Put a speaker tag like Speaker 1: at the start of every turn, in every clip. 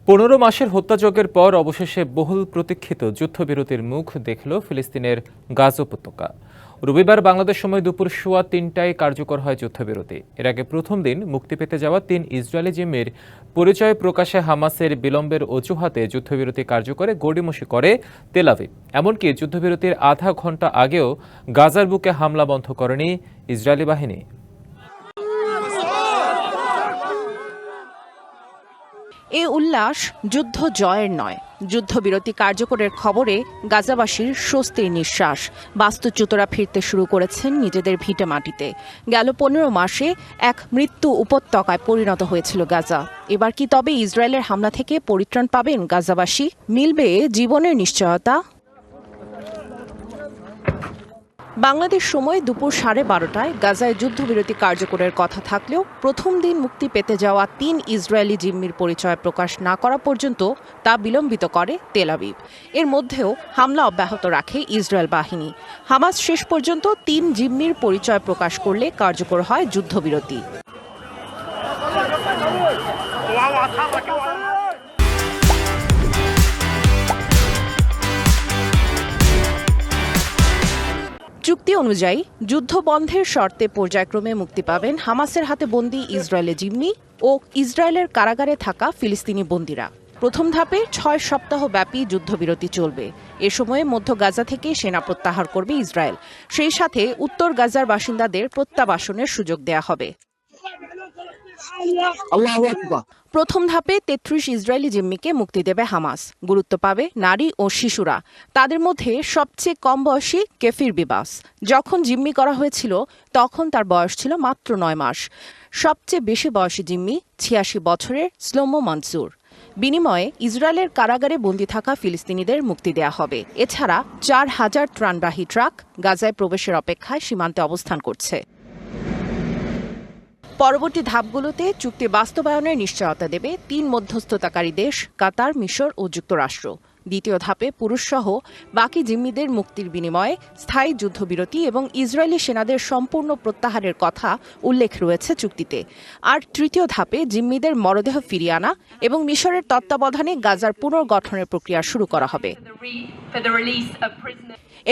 Speaker 1: 15 মাসের হত্যাযজ্ঞের পর অবশেষে বহুল প্রতীক্ষিত যুদ্ধবিরতির মুখ দেখল ফিলিস্তিনের গাজা উপত্যকা। রবিবার বাংলাদেশ সময় দুপুর 3:15টায় কার্যকর হয় যুদ্ধবিরতি। এর আগে প্রথম দিন মুক্তি পেতে যাওয়া 3 ইসরায়েলি জিম্মির পরিচয় প্রকাশে হামাসের বিলম্বের অজুহাতে যুদ্ধবিরতি কার্যকরে গড়িমসি করে তেল আভিভ। এমনকি যুদ্ধবিরতির আধা ঘন্টা আগেও গাজার বুকে হামলা বন্ধ করেনি ইসরায়েলি বাহিনী।
Speaker 2: এ উল্লাস যুদ্ধ জয়ের নয়, যুদ্ধবিরতি কার্যকরের খবরে গাজাবাসীর স্বস্তির নিঃশ্বাস। বাস্তুচ্যুতরা ফিরতে শুরু করেছেন নিজেদের ভিটে মাটিতে। গেল 15 মাসে এক মৃত্যু উপত্যকায় পরিণত হয়েছিল গাজা। এবার কি তবে ইসরায়েলের হামলা থেকে পরিত্রাণ পাবেন গাজাবাসী? মিলবে জীবনের নিশ্চয়তা? বাংলাদেশ সময় দুপুর 12:30টায় গাজায় যুদ্ধবিরতি কার্যকরের কথা থাকলেও প্রথম দিন মুক্তি পেতে যাওয়া 3 ইসরায়েলি জিম্মির পরিচয় প্রকাশ না করা পর্যন্ত তা বিলম্বিত করে তেল আভিভ। এর মধ্যেও হামলা অব্যাহত রাখে ইসরায়েল বাহিনী। হামাস শেষ পর্যন্ত 3 জিম্মির পরিচয় প্রকাশ করলে কার্যকর হয় যুদ্ধবিরতি। চুক্তি অনুযায়ী যুদ্ধ বন্ধের শর্তে পর্যায়ক্রমে মুক্তি পাবেন হামাসের হাতে বন্দী ইসরায়েলি জিম্মি ও ইসরায়েলের কারাগারে থাকা ফিলিস্তিনি বন্দীরা। প্রথম ধাপে 6 সপ্তাহ ব্যাপী যুদ্ধবিরতি চলবে। এ সময়ে মধ্য গাজা থেকে সেনা প্রত্যাহার করবে ইসরায়েল। সেই সাথে উত্তর গাজার বাসিন্দাদের প্রত্যাবাসনের সুযোগ দেয়া হবে। প্রথম ধাপে 33 ইসরায়েলি জিম্মিকে মুক্তি দেবে হামাস। গুরুত্ব পাবে নারী ও শিশুরা। তাদের মধ্যে সবচেয়ে কম বয়সী কেফির বিবাস। যখন জিম্মি করা হয়েছিল তখন তার বয়স ছিল মাত্র 9 মাস। সবচেয়ে বেশি বয়সী জিম্মি 86 বছরের শ্লোমো মনসুর। বিনিময়ে ইসরায়েলের কারাগারে বন্দী থাকা ফিলিস্তিনিদের মুক্তি দেয়া হবে। এছাড়া 4000 ত্রাণবাহী ট্রাক গাজায় প্রবেশের অপেক্ষায় সীমান্তে অবস্থান করছে। পরবর্তী ধাপগুলোতে চুক্তি বাস্তবায়নের নিশ্চয়তা দেবে 3 মধ্যস্থতাকারী দেশ কাতার, মিশর ও যুক্তরাষ্ট্র। দ্বিতীয় ধাপে পুরুষসহ বাকি জিম্মিদের মুক্তির বিনিময়ে স্থায়ী যুদ্ধবিরতি এবং ইসরায়েলি সেনাদের সম্পূর্ণ প্রত্যাহারের কথা উল্লেখ রয়েছে চুক্তিতে। আর তৃতীয় ধাপে জিম্মিদের মরদেহ ফিরিয়ে আনা এবং মিশরের তত্ত্বাবধানে গাজার পুনর্গঠনের প্রক্রিয়া শুরু করা হবে।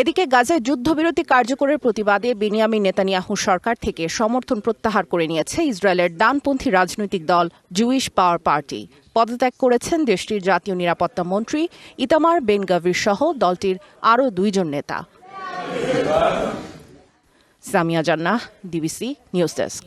Speaker 2: এদিকে গাজায় যুদ্ধবিরতি কার্যকরের প্রতিবাদে বেনিয়ামিন নেতানিয়াহু সরকার থেকে সমর্থন প্রত্যাহার করে নিয়েছে ইসরায়েলের ডানপন্থী রাজনৈতিক দল জুইশ পাওয়ার পার্টি। পদত্যাগ করেছেন দেশটির জাতীয় নিরাপত্তা মন্ত্রী ইতামার বেন গাভির সহ দলটির আরও 2 জন নেতা। সামিয়া জান্নাহ, ডিবিসি নিউজ ডেস্ক।